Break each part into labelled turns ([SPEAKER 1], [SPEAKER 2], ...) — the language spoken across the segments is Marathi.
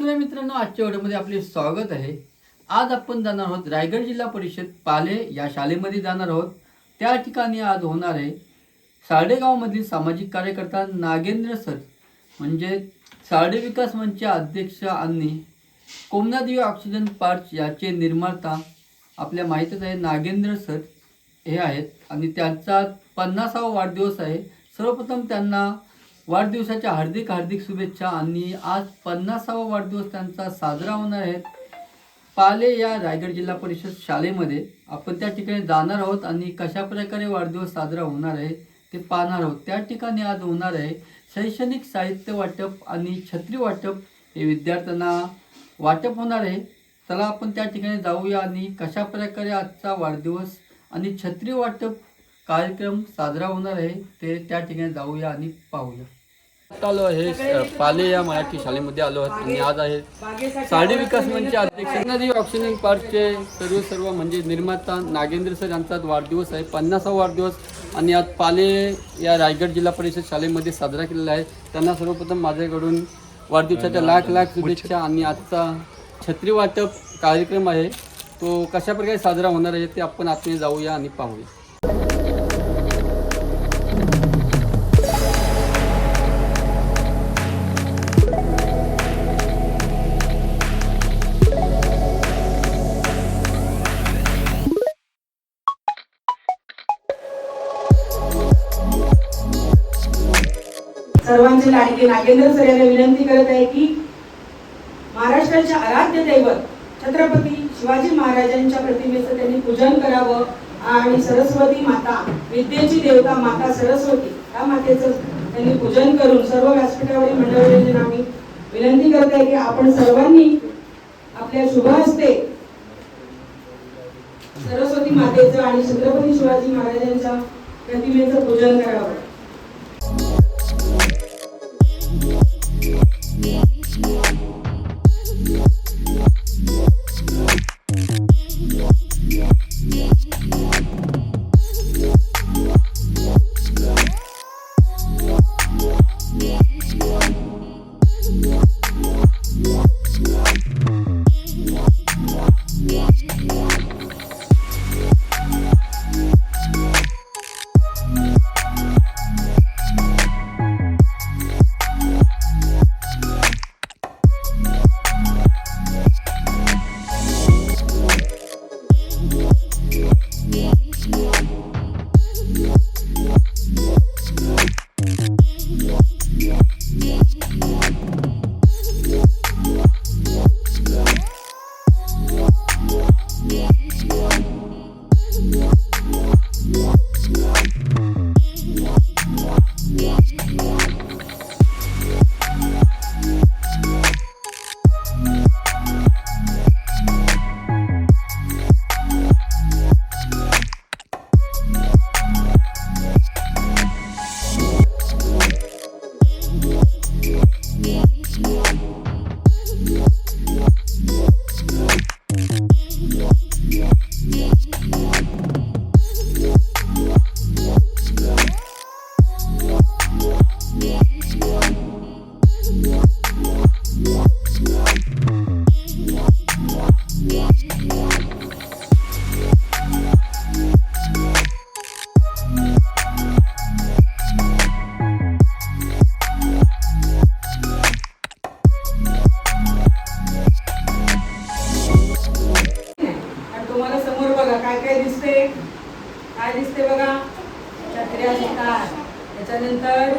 [SPEAKER 1] शिवराय मित्रांनो, आजच्या व्हिडिओमध्ये आपले स्वागत आहे। आज आपण जाणार आहोत रायगड जिल्हा परिषद पाले या शाळेमध्ये जाणार आहोत। त्या ठिकाणी आज होणार आहे साडेगावमधील सामाजिक कार्यकर्ता नागेंद्र सर म्हणजे साडे विकास मंचचे अध्यक्ष आणि कोमनादेवी ऑक्सिजन पार्क याचे निर्माता आपल्या माहितीच आहे नागेंद्र सर हे आहेत आणि त्यांचा 50वा वाढदिवस आहे। सर्वप्रथम त्यांना वाढदिवसाच्या हार्दिक हार्दिक शुभेच्छा। आणि आज 50वा वाढदिवस त्यांचा साजरा होणार आहे पाले या रायगड जिल्हा परिषद शाळेमध्ये। आपण त्या ठिकाणी जाणार आहोत आणि कशा प्रकारे वाढदिवस साजरा होणार आहे ते पाहणार आहोत। त्या ठिकाणी आज होणार आहे शैक्षणिक साहित्य वाटप आणि छत्री वाटप हे विद्यार्थ्यांना वाटप होणार आहे। चला आपण त्या ठिकाणी जाऊया आणि कशा प्रकारे आजचा वाढदिवस आणि छत्री वाटप कार्यक्रम साजरा होणार आहे ते त्या ठिकाणी जाऊया आणि पाहूया। आलो आहे पाले या मराठी शाळेमध्ये आलो आहोत आणि आज आहे साडे विकास मंचचे अध्यक्ष कोमनादेवी ऑक्सिजन पार्कचे सर्व म्हणजे निर्माता नागेंद्र सर यांचा वाढदिवस आहे 50वा वाढदिवस आणि आज पाले या रायगड जिल्हा परिषद शाळेमध्ये साजरा केलेला आहे। त्यांना सर्वप्रथम माझ्याकडून वाढदिवसाच्या लाख लाख शुभेच्छा। आणि आजचा छत्री वाटप कार्यक्रम आहे तो कशा प्रकारे साजरा होणार आहे ते आपण आतमध्ये जाऊया आणि पाहूया।
[SPEAKER 2] सर्वांचे लाडके नागेंद्र सर यांना विनंती करत आहे की महाराष्ट्राचे आराध्य दैवत छत्रपती शिवाजी महाराजांच्या प्रतिमेचं त्यांनी पूजन करावं आणि सरस्वती माता विद्येची देवता माता सरस्वती या मातेचं त्यांनी पूजन करून सर्व व्यासपीठावरील मंडळींना मी विनंती करत आहे की आपण सर्वांनी आपल्या शुभ हस्ते सरस्वती मातेचं आणि छत्रपती शिवाजी महाराजांच्या प्रतिमेचं पूजन करावं। काय दिसते बघा, छत्र्या दिसतात, त्याच्यानंतर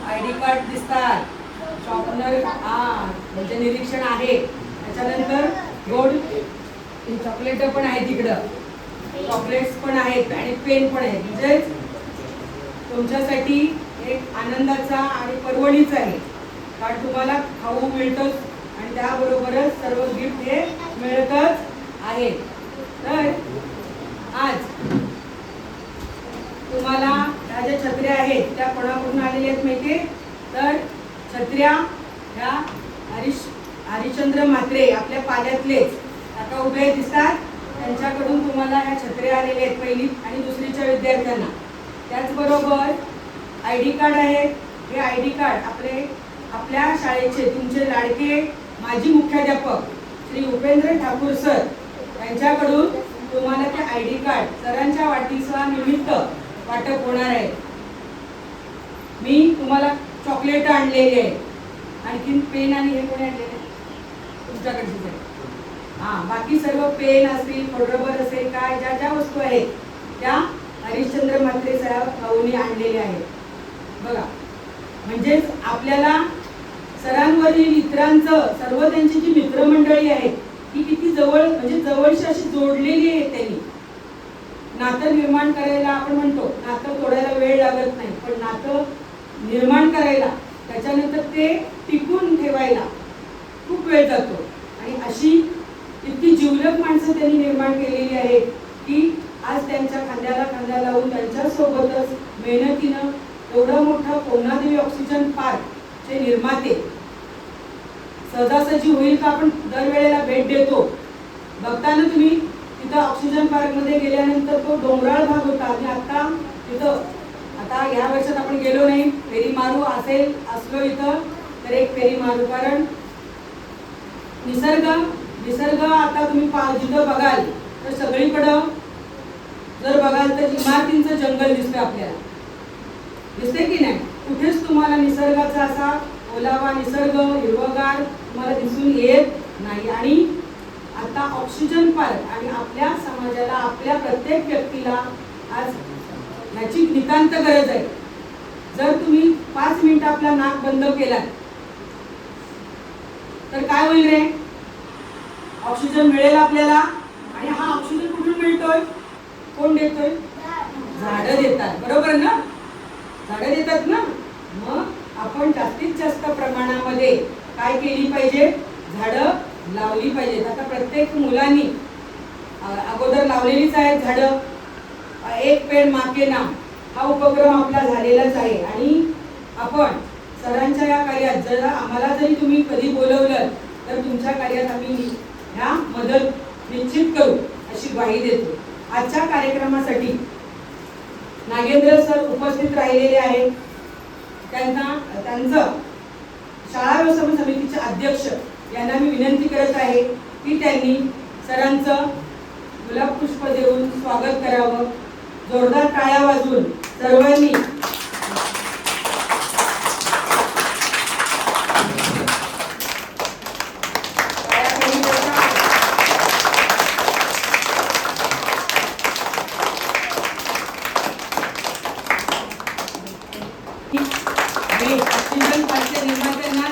[SPEAKER 2] आयडी कार्ड दिसतात, शॉपनर म्हणजे निरीक्षण आहे, त्याच्यानंतर गोड चॉकलेट पण आहे, तिकडं चॉकलेट्स पण आहेत आणि पेन पण आहेत। म्हणजे तुमच्यासाठी एक आनंदाचा आणि पर्वणीचा आहे, कारण तुम्हाला खाऊ मिळतोच आणि त्याबरोबरच सर्व गिफ्ट हे मिळतच आहे। तर आज तुम्हाला ह्या ज्या छत्र्या आहेत त्या कोणाकडून आलेल्या आहेत माहिती? तर छत्र्या ह्या हरिश्चंद्र म्हात्रे आपल्या पाल्यातलेच आता उभे दिसतात, त्यांच्याकडून तुम्हाला ह्या छत्र्या आलेल्या आहेत पहिली आणि दुसरीच्या विद्यार्थ्यांना। त्याचबरोबर आयडी कार्ड आहे, हे आयडी कार्ड आपले आपल्या शाळेचे तुमचे लाडके माजी मुख्याध्यापक श्री उपेंद्र ठाकूर सर यांच्याकडून तुम्हाला ते ID कार्ड सरांच्या वाढदिवसानिमित्त वाटप होणार आहे. मी तुम्हाला चॉकलेट आणलेली आहे, आणखीन पेन आणि हे कोणी आणलेले तुमच्याकडचे आहे. बाकी सर्व पेन असतील, खोडरबर असेल, काय ज्या ज्या वस्तू आहेत त्या हरिश्चंद्र म्हात्रे सरांनी आणलेल्या आहेत. बघा, म्हणजेच आपल्याला सरांवरील इतरांचं सर्व त्यांची जी मित्रमंडळी आहेत ही किती जवळ म्हणजे जवळशी अशी जोडलेली आहे. त्यांनी नातं निर्माण करायला आपण म्हणतो नातं तोडायला वेळ लागत नाही, पण नातं निर्माण करायला त्याच्यानंतर ते टिकून ठेवायला खूप वेळ जातो. आणि अशी इतकी जिवलग माणसं त्यांनी निर्माण केलेली आहेत की आज त्यांच्या खांद्याला खांदा लावून त्यांच्यासोबतच मेहनतीनं एवढा मोठा पवनादेवी ऑक्सिजन पार्कचे निर्माते सहजासहजी होईल का आपण दरवेळेला भेट देतो. बघताना तुम्ही तिथं ऑक्सिजन पार्कमध्ये गेल्यानंतर तो डोंगराळ भाग होता आणि आता तिथं आता ह्या वर्षात आपण गेलो नाही, फेरी मारू असेल असलो इथं तर एक फेरी मारू. कारण निसर्ग आता तुम्ही जिथं बघाल तर सगळीकडं जर बघाल तर इमारतींचं जंगल दिसतं आपल्याला, दिसते की नाही. कुठेच तुम्हाला निसर्गाचा असा ओलावा निसर्ग हिरवगार तुम्हाला दिसून येत नाही. आणि आता ऑक्सिजन पार्क आणि आपल्या समाजाला आपल्या प्रत्येक व्यक्तीला आज याची नितांत गरज आहे. जर तुम्ही 5 मिनिटं आपला नाक बंद केला तर काय होईल रे? ऑक्सिजन मिळेल आपल्याला. आणि हा ऑक्सिजन कुठून मिळतोय? कोण देतोय? झाडं देतात, बरोबर ना? झाडं देतात ना. मग आपण जास्तीत जास्त प्रमाणामध्ये काय केली पाहिजे? झाडं लावली पाहिजेत. आता प्रत्येक मुलांनी अगोदर लावलेलीच आहेत झाडं. एक पेड़ माँ के नाम हा उपक्रम आपला झालेलाच आहे. आणि आपण सरांच्या या कार्यात जर आम्हाला जरी तुम्ही कधी बोलवलं तर तुमच्या कार्यात आम्ही ह्या मदत निश्चित करू अशी ग्वाही देतो. आजच्या कार्यक्रमासाठी नागेंद्र सर उपस्थित राहिलेले आहेत. त्यांचं शाळा व्यवस्थापन समितीचे अध्यक्ष यांना मी विनंती करत आहे की त्यांनी सरांचं गुलाब पुष्प देऊन स्वागत करावं. जोरदार टाळ्या वाजवून सर्वांनी ऑक्सिजन पाहिजे निर्मात्यांना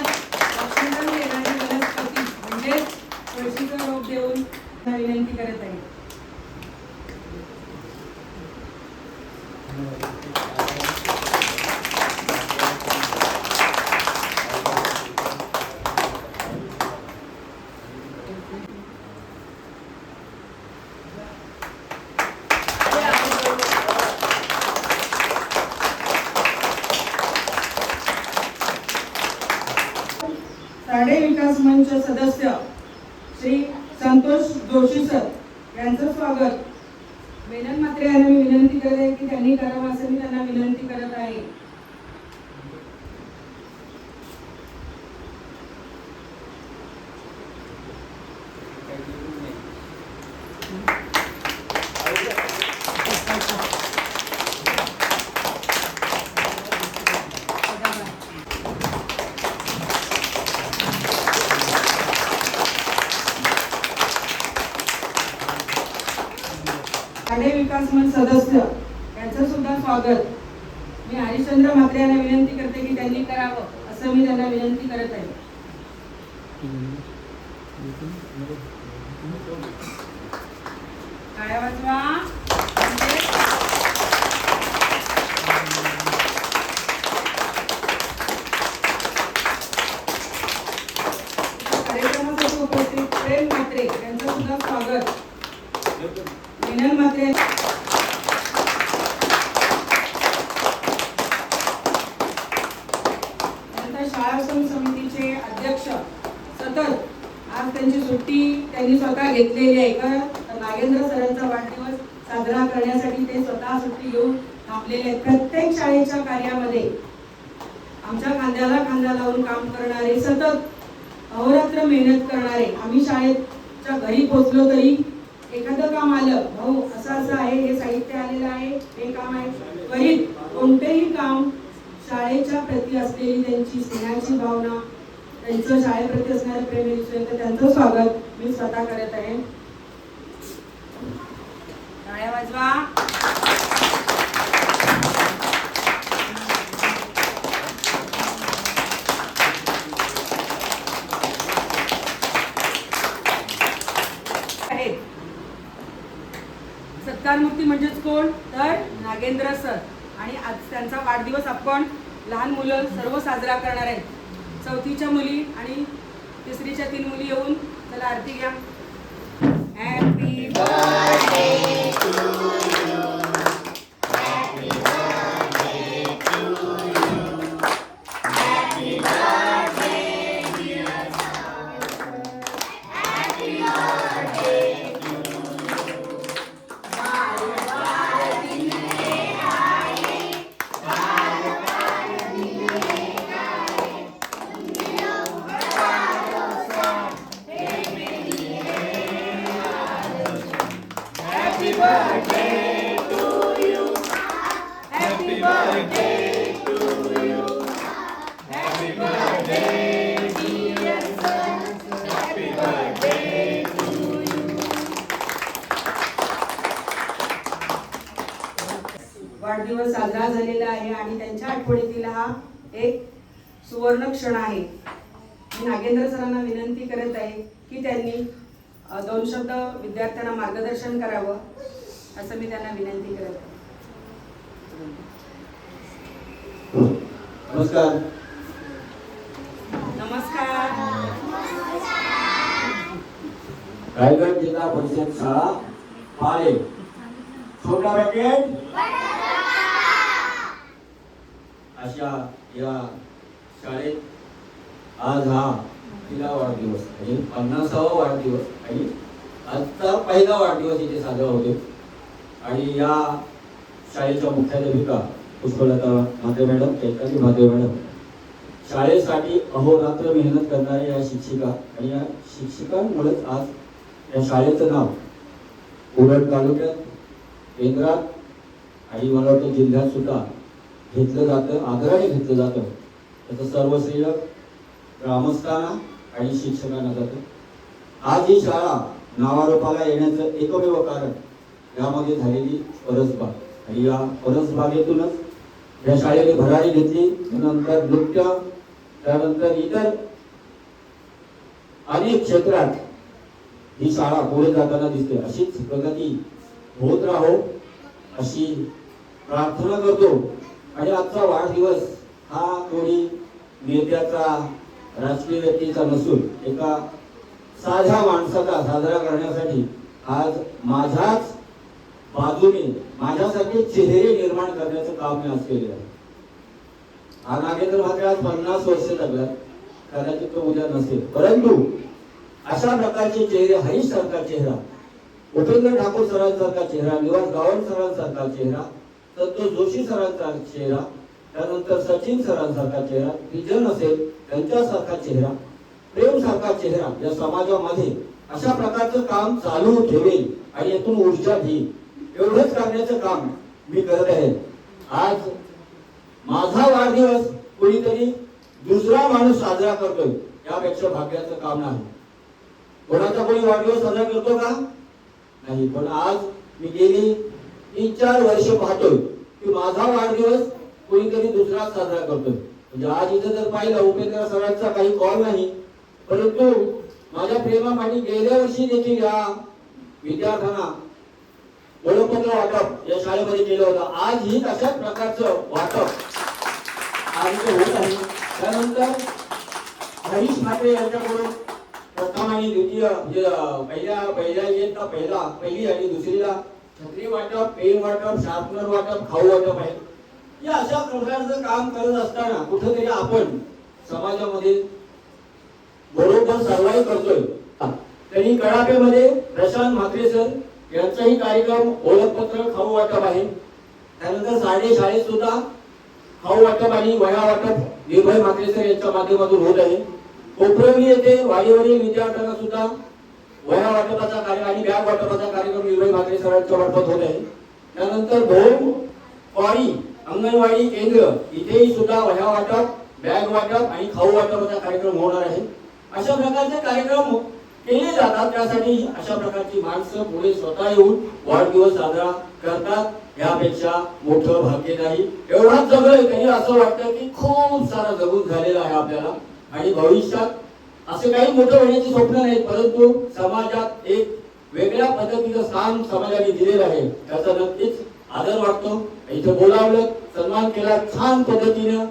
[SPEAKER 2] ऑक्सिजन देणारी वनस्पती म्हणजे तुळशीचा रोप देऊन विनंती करत आहे. साडे विकास मंच सदस्य श्री संतोष जोशी सर यांचं स्वागत मेनन म्हात्रे यांना मी विनंती करत आहे की त्यांनी करावं असं मी त्यांना विनंती करत आहे. साडे विकास मंच सदस्य यांचं सुद्धा स्वागत मी हरिश्चंद्र म्हात्रे यांना विनंती करते की त्यांनी करावं असं मी त्यांना विनंती करत आहे. टाळ्या वाजवा. कार्यक्रमासाठी उपस्थित प्रेम म्हात्रे यांचं सुद्धा स्वागत. मेनन म्हात्रे शाळा समितीचे अध्यक्ष सतत आज त्यांची सुट्टी त्यांनी स्वतः घेतलेली आहे का नागेंद्र सरांचा वाढदिवस साजरा करण्यासाठी ते स्वतः सुट्टी घेऊन थांबलेले आहेत. प्रत्येक शाळेच्या कार्यामध्ये आमच्या खांद्याला खांदा लावून काम करणारे, सतत अहोरात्र मेहनत करणारे. आम्ही शाळेच्या घरी पोहोचलो तरी एखादं काम आलं, भाऊ असं असं आहे, हे साहित्य आलेलं आहे, हे काम आहे, त्वरित कोणतेही काम शाळेच्या प्रती असलेली त्यांची स्नेहाची भावना, त्यांचं शाळेप्रती असणारं प्रेम दिसून तर त्यांचं स्वागत मी स्वतः करत आहे. टाळ्या वाजवा. सत्कारमूर्ती म्हणजेच कोण तर नागेंद्र सर. आणि आज त्यांचा वाढदिवस आपण लहान मुलं सर्व साजरा करणार आहेत. चौथीच्या मुली आणि तिसरीच्या 3 मुली येऊन चला आरती घ्या. Happy birthday to you, happy birthday to you, happy birthday dear sir, happy birthday. वाढदिवस साजरा झालेला आहे आणि त्यांच्या आठवणीतील हा एक सुवर्ण क्षण आहे. मी नागेंद्र सरांना विनंती करत आहे की त्यांनी 2 शब्द विद्यार्थ्यांना मार्गदर्शन करावं, असं मी त्यांना विनंती करत आहे.
[SPEAKER 3] नमस्कार.
[SPEAKER 2] नमस्कार.
[SPEAKER 3] रायगड जिल्हा परिषद शाळा पाले, छोटा रॅकेट अशा या शाळेत आज हा तिला वाढदिवस आणि 50वा वाढदिवस आणि आजचा पहिला वाढदिवस इथे साजरा होतो. आणि या शाळेच्या मुख्याध्यापिका पुष्पलता म्हात्रे मॅडम, चैताली म्हात्रे मॅडम, शाळेसाठी अहोरात्र मेहनत करणाऱ्या या शिक्षिका आणि या शिक्षकांमुळेच आज या शाळेचं नाव उरण तालुक्यात, केंद्रात आणि मला वाटतं जिल्ह्यात सुद्धा घेतलं जातं, आदराने घेतलं जातं. त्याचं सर्व श्रेय ग्रामस्थांना आणि शिक्षकांना जातं. आज ही शाळा नावारूपाला येण्याचं एकमेव कारण यामध्ये झालेली परसबाग आणि या परसबागेतूनच या शाळेने भरारी घेतली. त्यानंतर नृत्य, त्यानंतर इतर अनेक क्षेत्रात ही शाळा पुढे जाताना दिसते. अशीच प्रगती होत राहो अशी प्रार्थना करतो. आणि आजचा वाढदिवस हा कोणी नेत्याचा, राजकीय व्यक्तीचा नसून एका साध्या माणसाचा साजरा करण्यासाठी आज माझ्याच बाजूने माझ्यासाठी चेहरे निर्माण करण्याचं काम मी आज केलेलं आहे. हा नागेंद्र म्हात्रे आज 50 वर्ष जगला, कदाचित तो उद्या नसेल, परंतु अशा प्रकारचे चेहरे, हरीश सारखा चेहरा, उपेंद्र ठाकूर सरांसारखा चेहरा, निवास गावण सरांसारखा चेहरा, संतोष जोशी सरांचा चेहरा, त्यानंतर सचिन सरांसारखा चेहरा, विजन असेल त्यांच्यासारखा चेहरा, प्रेम सारखा चेहरा या समाजामध्ये अशा प्रकारचं काम चालू ठेवेल आणि यातून ऊर्जा घेईल, एवढंच करण्याचं काम मी करत आहे. आज माझा वाढदिवस कोणीतरी दुसरा माणूस साजरा करतोय यापेक्षा भाग्याचं काम नाही. कोणाचा कोणी वाढदिवस साजरा करतो का? नाही. पण आज मी गेली 3-4 वर्ष पाहतोय की माझा वाढदिवस कोणीतरी दुसरा साजरा करतोय. म्हणजे आज इथं जर पाहिलं उपेंद्र सरांचा काही कॉल नाही, परंतु माझ्या प्रेमापाठी गेल्या वर्षी देखील या विद्यार्थ्यांना ओळखपत्र वाटप या शाळेमध्ये केलं होतं. आज ही अशाच प्रकारचं वाटप आज होत आहे. त्यानंतर हरीश म्हात्रे यांच्याकडून प्रथम आणि द्वितीय पहिली आणि दुसरीला छत्री वाटप, पेन वाटप, शार्पनर वाटप, खाऊ वाटप आहे. या अशा प्रकारचं काम करत असताना कुठेतरी आपण समाजामध्ये बरोबर सर्वाई करतोय. तरी कडापेमध्ये प्रशांत म्हात्रे सर यांचाही कार्यक्रम ओळखपत्र खाऊ वाटप आहे. त्यानंतर शाळेत सुद्धा खाऊ वाटप आणि वह्या वाटप निर्भय म्हात्रे सर यांच्या माध्यमातून होत आहे. कोपरवली येथे वाडीवरील विद्यार्थ्यांना सुद्धा वह्या वाटपाचा कार्य आणि बॅग वाटपाचा कार्यक्रम निर्भय म्हात्रे सरांच्या मार्फत होत आहे. त्यानंतर भोम वाडी अंगणवाडी केंद्र इथेही सुद्धा वह्या वाटप, बॅग वाटप आणि खाऊ वाटपाचा कार्यक्रम होणार आहे. अशा प्रकारचे कार्यक्रम केले जातात. त्यासाठी अशा प्रकारची माणसं पुढे स्वतः येऊन वाढदिवस साजरा करतात. यापेक्षा मोठं भाग्य नाही. एवढाच जगलोय तरी असं वाटतं की खूप सारा जगून झालेला आहे आपल्याला. आणि भविष्यात असे काही मोठं होण्याची स्वप्न नाहीत, परंतु समाजात एक वेगळ्या पद्धतीचं स्थान समाजाने दिलेलं आहे. त्याचा नक्कीच आदर वाटतो. इथं बोलावलं, सन्मान केला, छान पद्धतीनं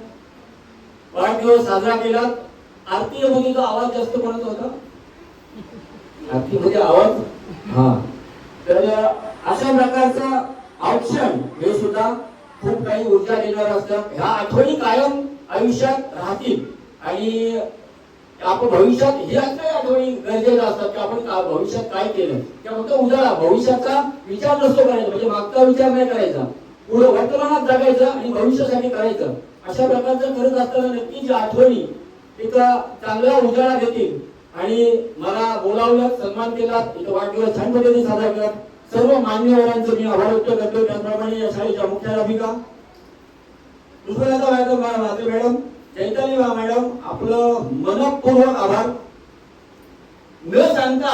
[SPEAKER 3] वाढदिवस साजरा केला. आरती मध्ये जो आवाज जास्त कोणाचा होता? आरती मध्ये आवाज हा. तर अशा प्रकारचं औक्षण हे सुद्धा खूप काही ऊर्जा देणार असतं. ह्या आठवणी कायम आयुष्यात राहतील आणि आपण भविष्यात ह्या काही आठवणी गरजेच्या असतात की आपण भविष्यात काय केलं. त्या फक्त उद्याला भविष्याचा विचार नसतो करायचा, म्हणजे मागचा विचार नाही करायचा, पुढे वर्तमानात जगायचं आणि भविष्यासाठी करायचं. अशा प्रकारचं करत असताना नक्कीच आठवणी एक चांगला उजाळा देतील. आणि मला बोलावलं, सन्मान केला, इथं वाढदिवस छान पद्धतीने साजरा केला. सर्व मान्यवरांचं मी आभार व्यक्त करतो. त्याचप्रमाणे या शाळेच्या मुख्याध्यापिका दुसऱ्याचा म्हात्रे मॅडम, चैतन्य मॅडम, आपलं मनपूर्वक आभार. न सांगता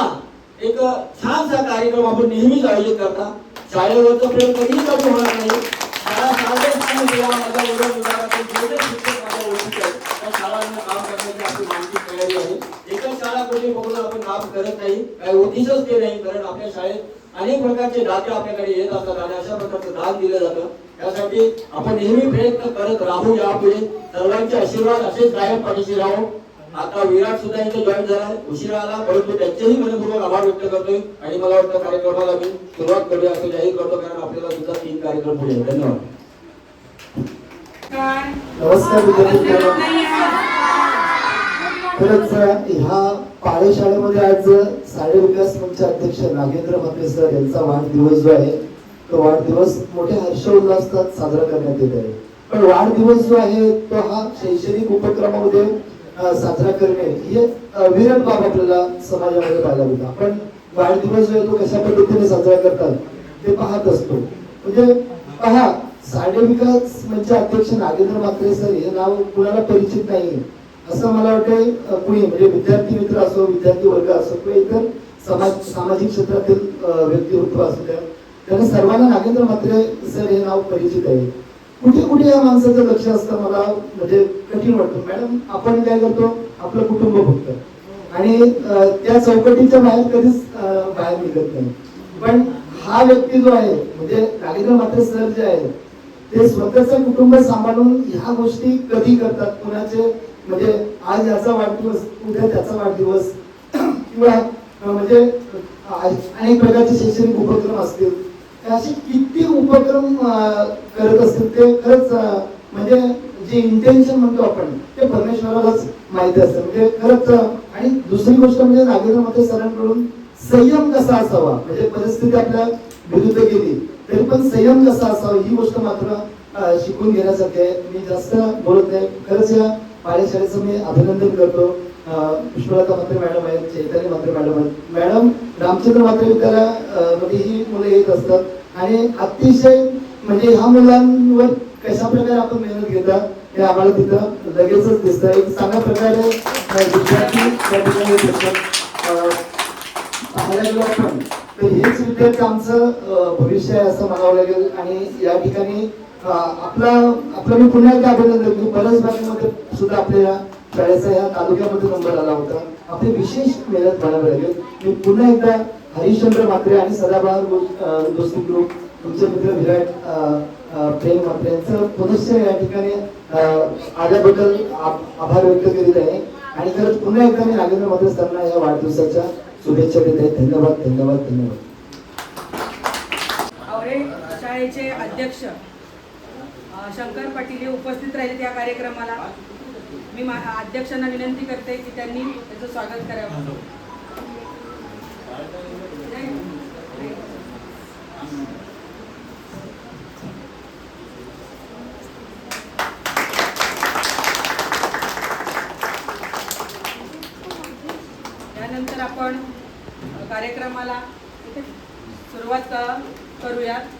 [SPEAKER 3] एक छानसा कार्यक्रम आपण नेहमीच आयोजित करता. शाळेवरचं प्रेम कधीही कमी होणार नाही. शाळा शाळेत माझा विरोध विभागातील जेवढे शिक्षक माझ्या ओळखीचे आहेत त्या शाळांना काम करण्याची आपली मानसिक तयारी आहे. एकच शाळा कोणी पकडून आपण काम करत नाही, काही उद्दिष्टच ते नाही, कारण आपल्या शाळेत अनेक प्रकारचे दाते आपल्याकडे येत असतात आणि अशा प्रकारचं दान दिलं जातं. त्यासाठी आपण नेहमी प्रयत्न करत राहू. यापुढे सर्वांचे आशीर्वाद असेच कायम पाठीशी राहू. आता विराट सुद्धा इथे जॉईन झालाय, उशिरा आला, परंतु त्यांचेही मनपूर्वक आभार व्यक्त करतोय. आणि मला वाटतं कार्यक्रमाला मी सुरुवात करूया असं जाहीर करतो, कारण आपल्याला सुद्धा 3 कार्यक्रम पुढे आहेत. धन्यवाद.
[SPEAKER 4] नमस्कार विद्यार्थी. खरंच ह्या पाळे शाळेमध्ये आज साडे विकास मंच अध्यक्ष नागेंद्र म्हात्रे सर यांचा वाढदिवस जो आहे तो वाढदिवस मोठ्या हर्षोल्लासात साजरा करण्यात येत आहे. पण वाढदिवस जो आहे तो हा शैक्षणिक उपक्रमामध्ये साजरा करणे हे विरळ बाब आपल्याला समाजामध्ये पाहायला मिळतं. आपण वाढदिवस जो आहे तो कशा पद्धतीने साजरा करतात ते पाहत असतो. म्हणजे पहा, साडे विकास मंच अध्यक्ष नागेंद्र म्हात्रे सर हे नाव कुणाला परिचित नाही असं मला वाटतं. कुणी म्हणजे विद्यार्थी मित्र असो, विद्यार्थी वर्ग असो किंवा इतर सामाजिक क्षेत्रातील व्यक्तिमत्व असू द्या, त्यांना सर्वांना नागेंद्र म्हात्रे सर हे नाव परिचित आहे. कुठे कुठे या माणसाचं लक्ष असतं मला म्हणजे कठीण वाटतं. मॅडम, आपण काय करतो, आपलं कुटुंब बघतो आणि त्या चौकटीच्या बाहेर कधीच बाहेर निघत नाही. पण हा व्यक्ती जो आहे म्हणजे नागेंद्र म्हात्रे सर जे आहे ते स्वतःचं कुटुंब सांभाळून ह्या गोष्टी कधी करतात. कुणाचे म्हणजे आज याचा वाढदिवस, उद्या त्याचा वाढदिवस किंवा म्हणजे अनेक प्रकारचे शैक्षणिक उपक्रम असतील, असे किती उपक्रम करत असतील. ते खरंच म्हणजे जे इंटेन्शन म्हणतो आपण ते परमेश्वरालाच माहिती असतं. म्हणजे खरंच. आणि दुसरी गोष्ट म्हणजे नागेंद्र म्हात्रे सरांकडून संयम कसा असावा, म्हणजे परिस्थिती आपल्या विरुद्ध गेली तरी पण संयम कसा असावा ही गोष्ट मात्र शिकून घेण्यासारखी आहे. मी जास्त बोलत नाही. खरंच या पाळे शाळेचं मी अभिनंदन करतो. पुष्पलता म्हात्रे मॅडम आहेत, चैतन्य म्हात्रे मॅडम आहेत. मॅडम रामचंद्र म्हात्रे विद्यालयामध्ये ही मुलं येत असतात आणि अतिशय म्हणजे ह्या मुलांवर कशा प्रकारे आपण मेहनत घेतात हे आम्हाला तिथं लगेचच दिसतं. एक चांगल्या प्रकारे विद्यार्थी त्या ठिकाणी पाहायला गेलो आपण तर हेच विद्यार्थी आमचं भविष्य आहे असं म्हणावं लागेल. आणि या ठिकाणी आपलं मी पुन्हा एकदा अभिनंदन की परसबागेमध्ये सुद्धा आपल्या शाळेचा या तालुक्यामध्ये नंबर आला होता. आपली विशेष मेहनत म्हणावी लागेल. मी पुन्हा एकदा हरिश्चंद्र म्हात्रे आणि सदाबहार दोस्ती ग्रुप, तुमचे मित्र विराट प्रेम म्हात्रे यांचं पुनश्च या ठिकाणी आल्याबद्दल आभार व्यक्त करीत आहे. आणि खरंच पुन्हा एकदा मी नागेंद्र म्हात्रे सरांना या वाढदिवसाच्या शुभेच्छा देत आहे. धन्यवाद धन्यवाद धन्यवाद.
[SPEAKER 2] आवरे शाळेचे अध्यक्ष शंकर पाटील हे उपस्थित राहिले त्या कार्यक्रमाला. मी अध्यक्षांना विनंती करते की त्यांनी त्याचं स्वागत करावं. आपण कार्यक्रमाला इथे सुरुवात करूयात.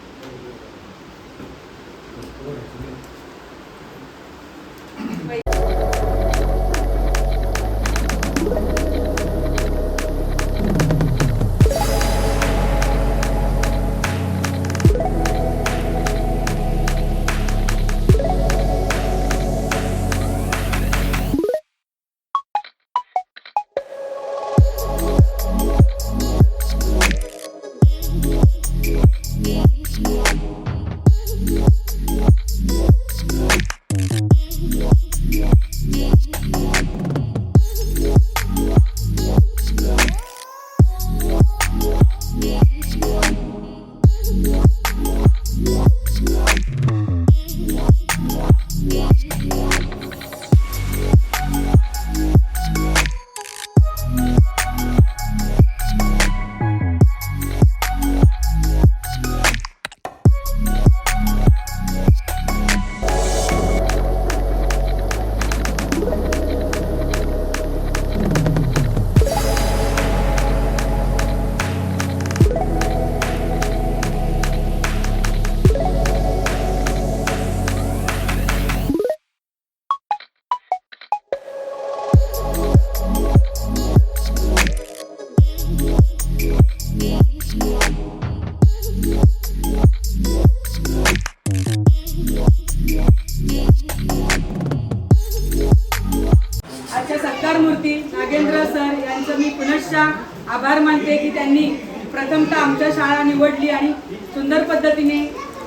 [SPEAKER 2] आजच्या सत्कार मूर्ती नागेंद्र सर यांचं मी पुनश्च आभार मानते की त्यांनी प्रथमतः आमच्या शाळा निवडली आणि सुंदर पद्धतीने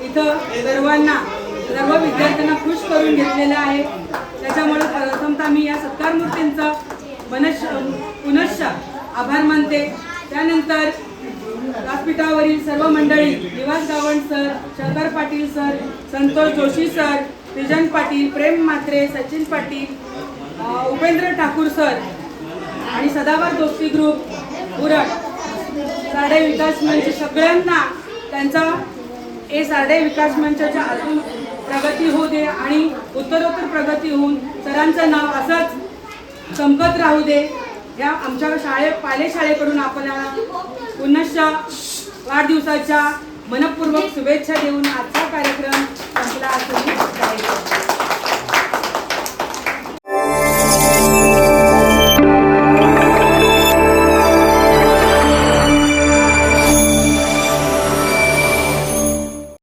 [SPEAKER 2] इथं सर्व विद्यार्थ्यांना खुश करून घेतलेलं आहे. त्याच्यामुळे प्रथमतः मी या सत्कार मूर्तींचा पुनश्च आभार मानते. त्यानंतर व्यासपीठावरील सर्व मंडळी, Nivas Gawand sir, Shankar Patil sir, Santosh Joshi sir, Vijan Patil, Prem Mhatre, Sachin Patil, Upendra Thakur sir आणि सदावर दोस्ती ग्रुप उरण, सार्डे विकास मंच सगळ्यांना त्यांचा सार्डे विकास मंचाच्या अजून प्रगती होऊ दे आणि उत्तरोत्तर प्रगती होऊन सरांचं नाव असंच चमकत राहू दे. या आमच्या पाले शाळेकडून आपल्याला पुनश्च वाढदिवसाच्या मनपूर्वक शुभेच्छा देऊन आजचा कार्यक्रम संपला असून